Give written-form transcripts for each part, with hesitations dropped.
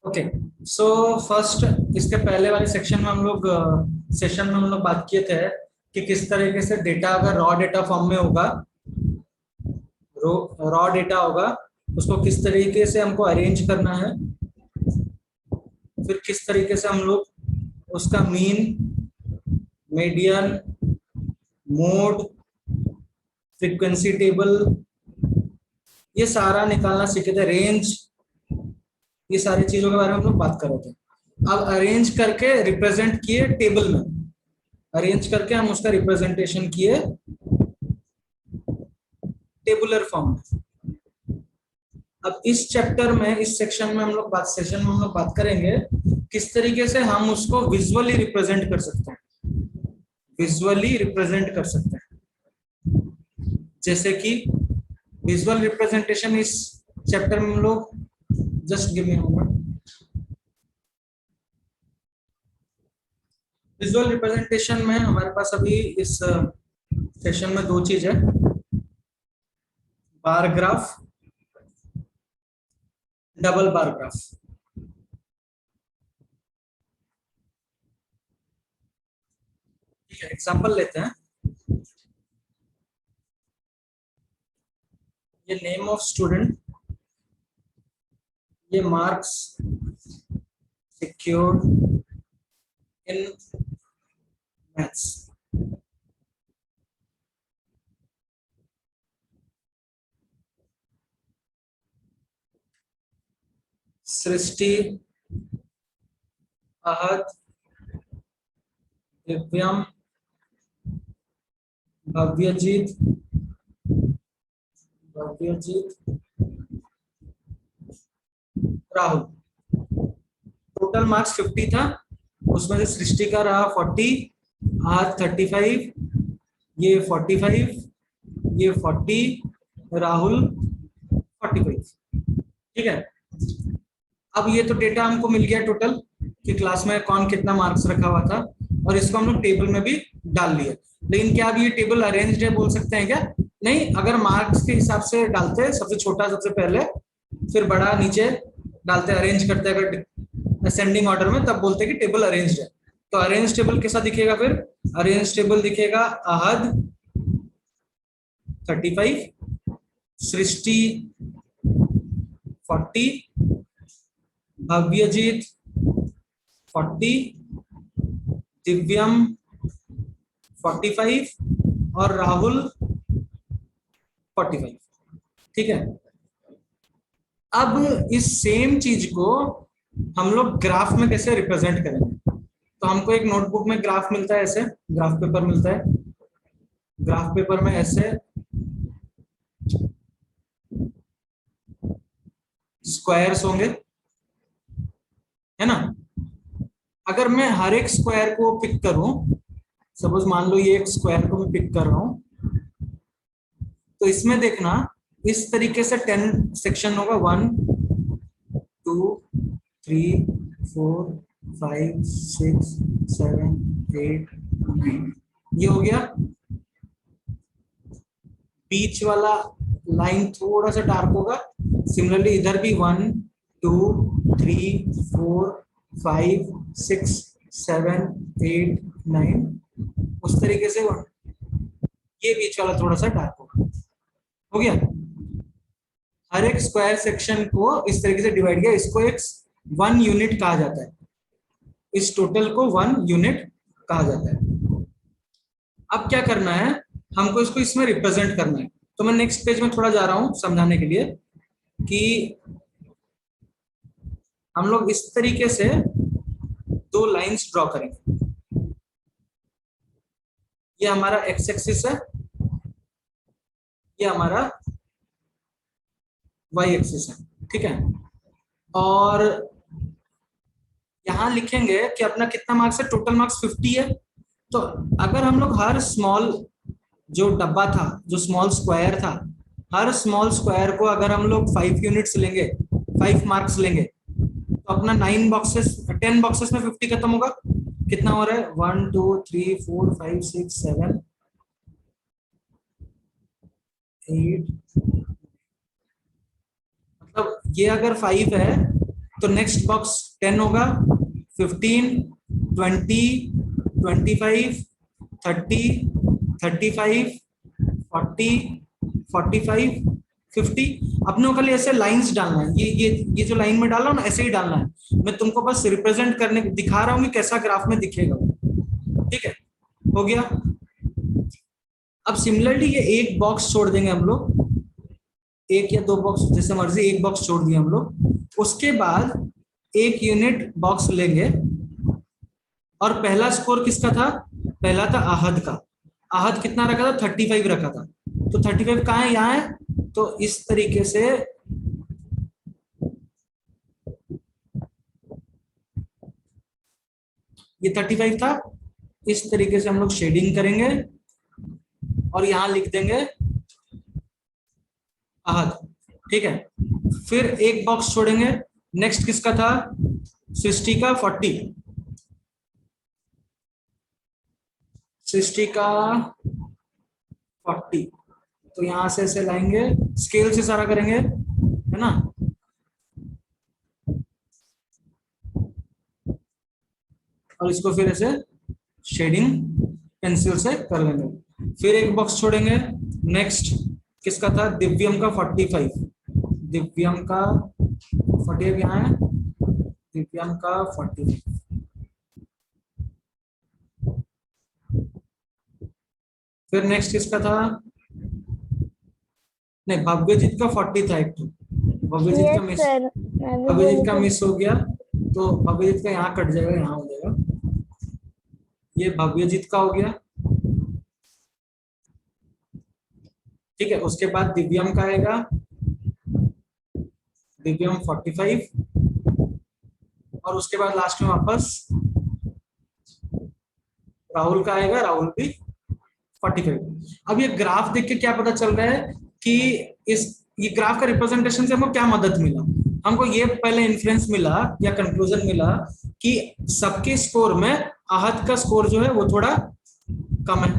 Okay. So first, इसके पहले वाले सेशन में हम लोग बात किए थे कि किस तरीके से डेटा अगर रॉ डेटा फॉर्म में होगा, रॉ डेटा होगा, उसको किस तरीके से हमको अरेंज करना है, फिर किस तरीके से हम लोग उसका mean, median, mode, frequency table, ये सारा निकालना सीखे थे, रेंज, ये सारी चीजों के बारे में हम लोग बात कर रहे थे। अब अरेंज करके रिप्रेजेंट किए टेबल में, अरेंज करके हम उसका रिप्रेजेंटेशन किए टेबुलर फॉर्म में। अब इस चैप्टर में, इस सेशन में हम लोग बात करेंगे किस तरीके से हम उसको विजुअली रिप्रेजेंट कर सकते हैं, विजुअली रिप्रेजेंट कर सकते हैं। जैसे कि विजुअल रिप्रेजेंटेशन इस चैप्टर में हम लोग, just give me a moment. Visual representation में हमारे पास अभी इस सेशन में दो चीज है, bar graph, double bar graph. ठीक है, एग्जांपल लेते हैं। ये नेम ऑफ स्टूडेंट, ये marks secured in maths. Srishti, Ahad, Divyam, Bhavyajeet, Bhavyajeet, Rahul. Total marks 50 था, उसमें से सृष्टि का रहा 40, आज 35, ये 45, ये 40, राहुल 45। ठीक है। अब ये तो डेटा हमको मिल गया टोटल कि क्लास में कौन कितना मार्क्स रखा हुआ था, और इसको हम लोग टेबल में भी डाल लिया। लेकिन क्या अब ये टेबल अरेंज्ड है बोल सकते हैं क्या? नहीं, अगर मार्क्स के हिसाब से डालते हैं, सबसे छोटा सबसे पहले, फिर बड़ा नीचे डालते, अरेंज करते हैं अगर असेंडिंग ऑर्डर में, तब बोलते हैं कि टेबल अरेंज्ड है। तो अरेंज टेबल कैसा दिखेगा? फिर अरेंज टेबल दिखेगा, अहद 35, सृष्टि 40, भव्यजीत 40, दिव्यम 45 और राहुल 45। ठीक है। अब इस सेम चीज को हम लोग ग्राफ में कैसे रिप्रेजेंट करेंगे? तो हमको एक नोटबुक में ग्राफ मिलता है, ऐसे ग्राफ पेपर मिलता है। ग्राफ पेपर में ऐसे स्क्वायर्स होंगे, है ना? अगर मैं हर एक स्क्वायर को पिक करूं, सपोज मान लो ये एक स्क्वायर को मैं पिक कर रहा हूं, तो इसमें देखना इस तरीके से 10 सेक्शन होगा, 1 2 3 4 5 6 7 8 9, ये हो गया। बीच वाला लाइन थोड़ा सा डार्क होगा, सिमिलरली इधर भी 1 2 3 4 5 6 7 8 9, उस तरीके से ये बीच वाला थोड़ा सा डार्क होगा। हो गया। हर एक स्क्वायर सेक्शन को इस तरीके से डिवाइड किया, इसको एक 1 यूनिट कहा जाता है, इस टोटल को 1 यूनिट कहा जाता है। अब क्या करना है, हमको इसको इसमें रिप्रेजेंट करना है। तो मैं नेक्स्ट पेज में थोड़ा जा रहा हूं समझाने के लिए कि हम लोग इस तरीके से दो लाइंस ड्रॉ करेंगे। ये हमारा एक्स एक्सिस है, ये हमारा वाई एक्सिस है। ठीक है। और यहां लिखेंगे कि अपना कितना मार्क्स है, टोटल मार्क्स 50 है। तो अगर हम लोग हर स्मॉल जो डब्बा था, जो स्मॉल स्क्वायर था, हर स्मॉल स्क्वायर को अगर हम लोग 5 यूनिट्स लेंगे, 5 मार्क्स लेंगे, तो अपना 9 बॉक्सेस, 10 बॉक्सेस में 50 खत्म होगा। कितना हो रहा है? 1 2 3 4 5 6 7 8, मतलब ये अगर 5 है तो नेक्स्ट बॉक्स 10 होगा, 15, 20, 25, 30, 35, 40, 45, 50। अपनों के लिए ऐसे लाइंस डालना है, ये जो लाइन में डाला हूं ना ऐसे ही डालना है। मैं तुमको बस रिप्रेजेंट करने दिखा रहा हूँ कि कैसा ग्राफ में दिखेगा। ठीक है, हो गया। अब सिमिलरली ये एक बॉक्स छोड़ देंगे हम लोग, एक या दो बॉक्स जैसे मर्जी, एक बॉक्स छोड़ दिए हम लोग। उसके बाद एक यूनिट बॉक्स लेंगे, और पहला स्कोर किसका था? पहला था आहद का। आहद कितना रखा था? 35 रखा था। तो 35 कहाँ है? यहाँ है। तो इस तरीके से ये 35 था, इस तरीके से हम लोग शेडिंग करेंगे और यहां लिख देंगे आहद। ठीक है, फिर एक बॉक्स छोड़ेंगे। नेक्स्ट किसका था? सृष्टि का 40, सृष्टि का 40। तो यहां से ऐसे लाएंगे, स्केल से सारा करेंगे, है ना। और इसको फिर ऐसे शेडिंग पेंसिल से कर लेंगे। फिर एक बॉक्स छोड़ेंगे। नेक्स्ट किसका था? दिव्यम का 45, दिव्यम का 45 यहाँ है, दिव्यम का 45। फिर नेक्स्ट किसका था? नहीं, भव्यजीत का 40 था एक तो, भव्यजीत का मिस, भव्यजीत का मिस हो गया। तो भव्यजीत का यहाँ कट जाएगा, यहाँ हो जाएगा। ये भव्यजीत का हो गया। ठीक है, उसके बाद दिव्यम का आएगा, दिव्यम 45, और उसके बाद लास्ट में वापस राहुल का आएगा, राहुल भी 45। अब ये ग्राफ देख के क्या पता चल रहा है कि ये ग्राफ का रिप्रेजेंटेशन से हमको क्या मदद मिला? हमको ये पहले इन्फ्लुएंस मिला या कंक्लूजन मिला कि सबके स्कोर में आहत का स्कोर जो है वो थोड़ा कम है।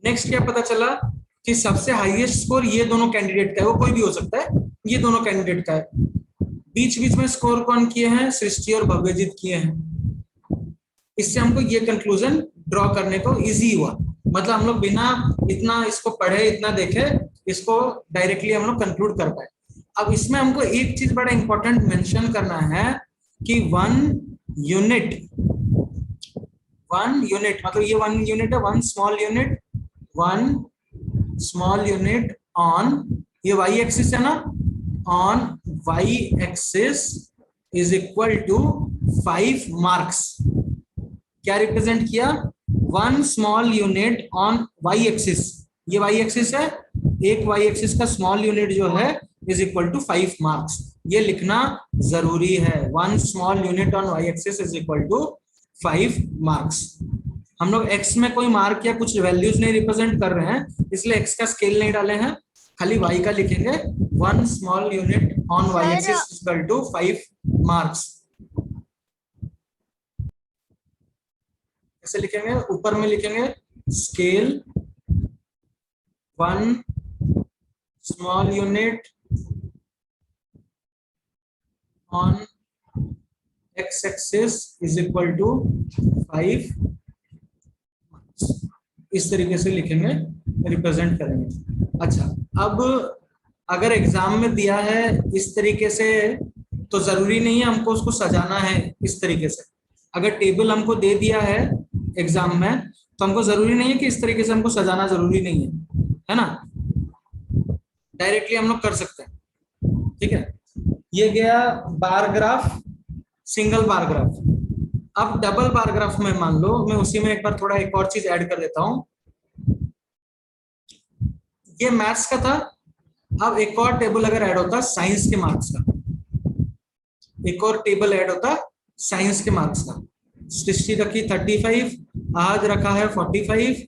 नेक्स्ट क्या पता चला कि सबसे हाईएस्ट स्कोर ये दोनों कैंडिडेट का है, वो कोई भी हो सकता है, ये दोनों कैंडिडेट का है। बीच बीच में स्कोर कौन किए हैं? सृष्टि और भव्यजीत किए हैं। इससे हमको ये कंक्लूजन ड्रॉ करने को इजी हुआ। मतलब हम लोग बिना इतना इसको पढ़े, इतना देखे, इसको डायरेक्टली हम लोग कंक्लूड कर पाए। अब इसमें हमको एक चीज बड़ा इंपॉर्टेंट मेंशन करना है कि वन यूनिट मतलब ये वन यूनिट है, वन स्मॉल यूनिट ऑन, ये वाई एक्सिस है ना, on Y axis is equal to 5 marks. क्या रिप्रेजेंट किया? One small unit on Y axis, ये वाई एक्सिस है, एक वाई एक्सिस का स्मॉल यूनिट जो है इज इक्वल टू 5 मार्क्स। ये लिखना जरूरी है, one small unit on Y axis is equal to 5 marks. हम लोग x में कोई मार्क या कुछ वैल्यूज नहीं रिप्रेजेंट कर रहे हैं, इसलिए x का स्केल नहीं डाले हैं, खाली y का लिखेंगे। One small unit on Y axis is equal to 5 marks. कैसे लिखेंगे? ऊपर में लिखेंगे scale one small unit on x axis is equal to 5। इस तरीके से लिखेंगे, रिप्रेजेंट करेंगे। अच्छा, अब अगर एग्जाम में दिया है इस तरीके से, तो जरूरी नहीं है हमको उसको सजाना है इस तरीके से। अगर टेबल हमको दे दिया है एग्जाम में, तो हमको जरूरी नहीं है कि इस तरीके से हमको सजाना जरूरी नहीं है ना, डायरेक्टली हम लोग कर सकते हैं। ठीक है, ये गया bar graph, single bar graph. अब डबल बार ग्राफ में मान लो, मैं उसी में एक बार थोड़ा एक और चीज ऐड कर देता हूं। ये मैथ्स का था, अब एक और टेबल अगर ऐड होता साइंस के मार्क्स का, एक और टेबल ऐड होता साइंस के मार्क्स का। सृष्टि रखी 35, आज रखा है 45,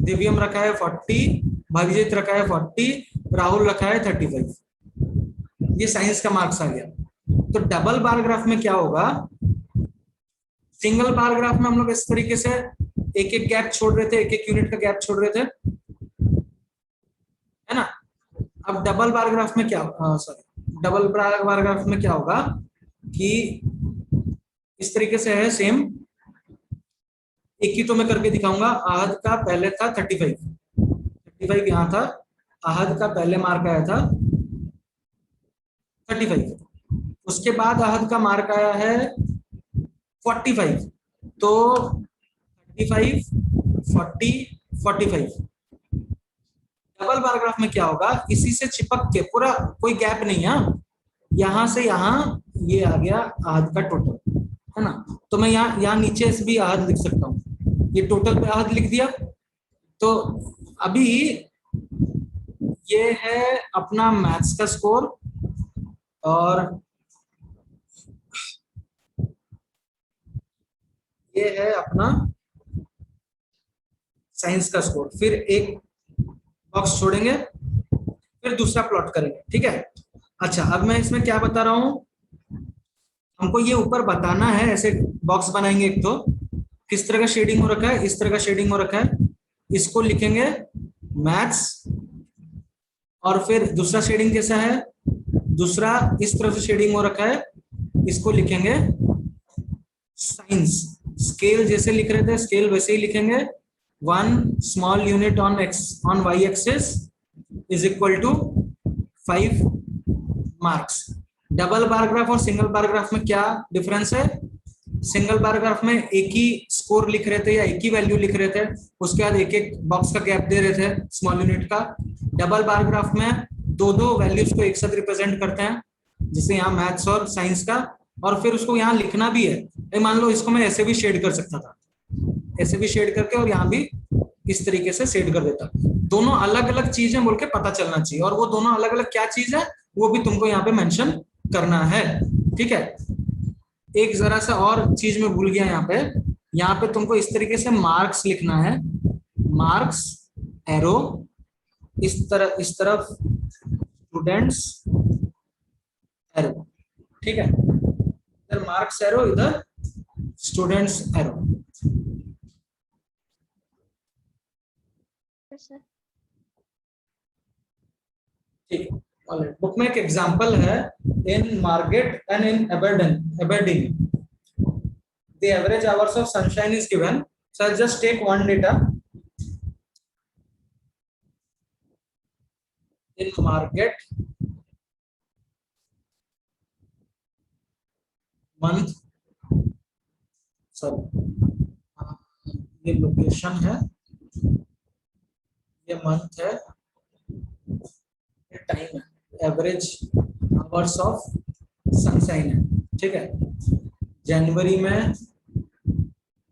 दिव्यम रखा है 40, भविजीत रखा है 40, राहुल रखा है 35। ये साइंस का मार्क्स आ गया। तो डबल बार ग्राफ में क्या होगा? सिंगल बार ग्राफ में हम लोग इस तरीके से एक एक गैप छोड़ रहे थे, एक एक यूनिट का गैप छोड़ रहे थे, है ना। अब डबल बार ग्राफ में क्या, सॉरी डबल पैराग्राफ में क्या होगा कि इस तरीके से है सेम, एक ही तो मैं करके दिखाऊंगा। आहद का पहले था 35, 35 यहाँ था, आहद का पहले मार्क आया था 35, उसके बाद आहद का मार्क आया है 45, तो 35 40 45। डबल पैराग्राफ में क्या होगा, इसी से चिपक के पूरा, कोई गैप नहीं है, यहां से यहां ये आ गया आहद का टोटल, है ना। तो मैं यहाँ नीचे से भी आहद लिख सकता हूँ, ये टोटल पे आहद लिख दिया। तो अभी ये है अपना मैथ्स का स्कोर, और ये है अपना साइंस का स्कोर। फिर एक बॉक्स छोड़ेंगे, फिर दूसरा प्लॉट करेंगे, ठीक है। अच्छा, अब मैं इसमें क्या बता रहा हूं, हमको ये ऊपर बताना है, ऐसे बॉक्स बनाएंगे एक तो, किस तरह का शेडिंग हो रखा है, इस तरह का शेडिंग हो रखा है, इसको लिखेंगे मैथ्स, और फिर दूसरा शेडिंग कैसा है, दूसरा इस तरह से शेडिंग हो रखा है, इसको लिखेंगे साइंस। स्केल जैसे लिख रहे थे, स्केल वैसे ही लिखेंगे, 1 small unit on Y axis is equal to 5 marks. Double paragraph और सिंगल पैराग्राफ में क्या डिफरेंस है, सिंगल पैराग्राफ में एक ही स्कोर लिख रहे थे या एक ही वैल्यू लिख रहे थे, उसके बाद एक एक बॉक्स का गैप दे रहे थे स्मॉल यूनिट का। डबल पैराग्राफ में दो दो वैल्यूज को एक साथ रिप्रेजेंट करते हैं, जैसे यहाँ मैथ्स और साइंस का, और फिर उसको यहाँ लिखना भी है। मान लो इसको मैं ऐसे भी शेड कर सकता था, ऐसे भी शेड करके, और यहाँ भी इस तरीके से शेड कर देता। दोनों अलग अलग चीज है बोल के पता चलना चाहिए, और वो दोनों अलग अलग क्या चीज है वो भी तुमको यहाँ पे मेंशन करना है, ठीक है। एक जरा सा और चीज मैं भूल गया यहाँ पे तुमको इस तरीके से मार्क्स लिखना है, मार्क्स एरो, इस तरफ स्टूडेंट्स एरो, ठीक है। इधर मार्क्स एरो, इधर स्टूडेंट्स एरो। ठीक है, बुक में एक एग्जांपल है, in Margate and in Aberdeen the average hours of sunshine is given, so I'll just take one data in market month, sorry ये लोकेशन है, ये मंथ है, ये टाइम है, एवरेज आवर्स ऑफ सनशाइन है, ठीक है। जनवरी में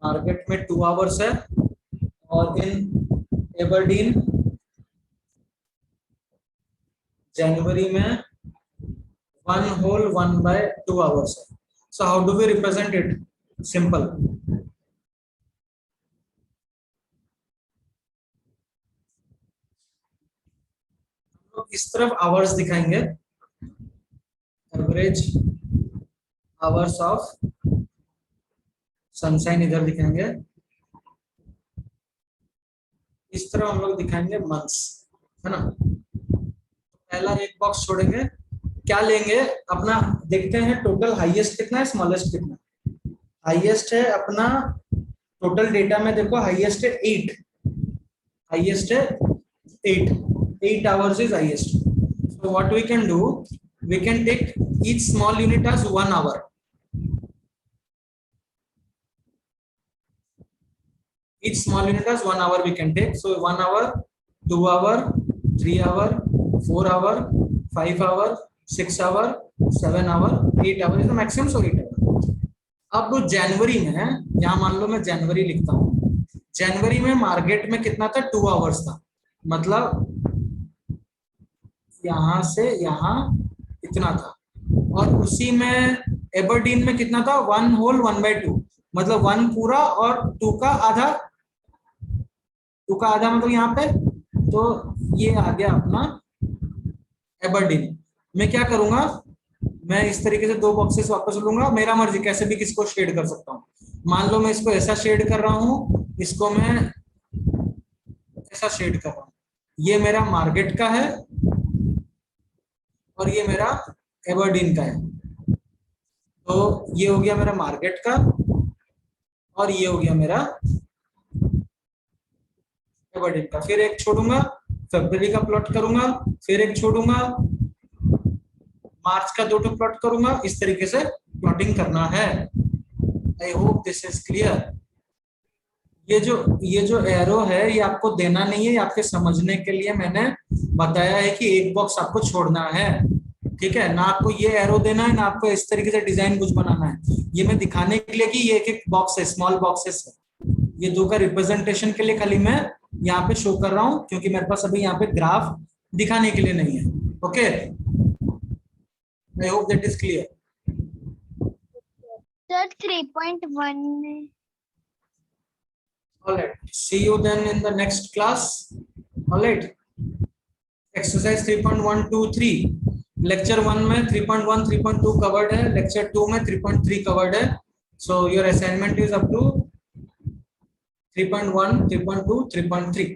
मार्केट में 2 आवर्स है, और इन एबरडीन जनवरी में 1 whole 1/2 आवर्स है। So how do we represent it, simple, इस तरफ आवर्स दिखाएंगे, एवरेज आवर्स ऑफ सनशाइन इधर दिखाएंगे, इस तरह हम लोग दिखाएंगे मंथ्स, है ना। पहला एक बॉक्स छोड़ेंगे, क्या लेंगे अपना, देखते हैं टोटल हाईएस्ट कितना है, स्मॉलेस्ट कितना है। हाईएस्ट है अपना टोटल डेटा में, देखो हाईएस्ट है 8, हाईएस्ट है 8 hours is highest. So what we can do, we can take each small unit as 1 hour, each small unit has 1 hour we can take, so 1 hour, 2 hour, 3 hour, 4 hour, 5 hour, 6 hour, 7 hour, 8 hour is the maximum, so 8 hour। अब जनवरी में, यहाँ मान लो मैं जनवरी लिखता हूँ, जनवरी में market में कितना था, 2 आवर्स था, मतलब यहां से यहाँ इतना था, और उसी में एबरडीन में कितना था, 1 whole 1/2, मतलब 1 पूरा और 2 का आधा, 2 का आधा मतलब यहाँ पे, तो ये आ गया अपना एबरडीन। मैं क्या करूंगा, मैं इस तरीके से 2 बॉक्सेस वापस लूंगा, मेरा मर्जी कैसे भी किसको शेड कर सकता हूँ। मान लो मैं इसको ऐसा शेड कर रहा हूँ, इसको मैं ऐसा शेड कर रहा हूँ, ये मेरा मार्केट का है और ये मेरा एबरडीन का है। तो ये हो गया मेरा मार्केट का और ये हो गया मेरा एबरडीन का। फिर एक छोड़ूंगा, फरवरी का प्लॉट करूंगा, फिर एक छोड़ूंगा, मार्च का 2 प्लॉट करूंगा। इस तरीके से प्लॉटिंग करना है। I hope this is clear. ये जो एरो है ये आपको देना नहीं है, ये आपके समझने के लिए मैंने बताया है कि एक बॉक्स आपको छोड़ना है। ठीक है ना, आपको ये एरो देना है ना आपको इस तरीके से डिजाइन कुछ बनाना है। ये मैं दिखाने के लिए कि ये एक एक बॉक्स है, स्मॉल बॉक्सेस है। ये दो का रिप्रेजेंटेशन के लिए खाली मैं यहाँ पे शो कर रहा हूँ, क्योंकि मेरे पास अभी यहाँ पे ग्राफ दिखाने के लिए नहीं है। Okay, I hope that is clear. Sir, 3.1 में All right, see you then in the next class. All right, exercise 3.123 lecture 1 में 3.1 3.2 कवर्ड है, लेक्चर 2 में 3.3 कवर्ड है। So your assignment is up to 3.1 3.2 3.3।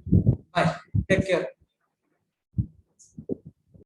Bye, take care.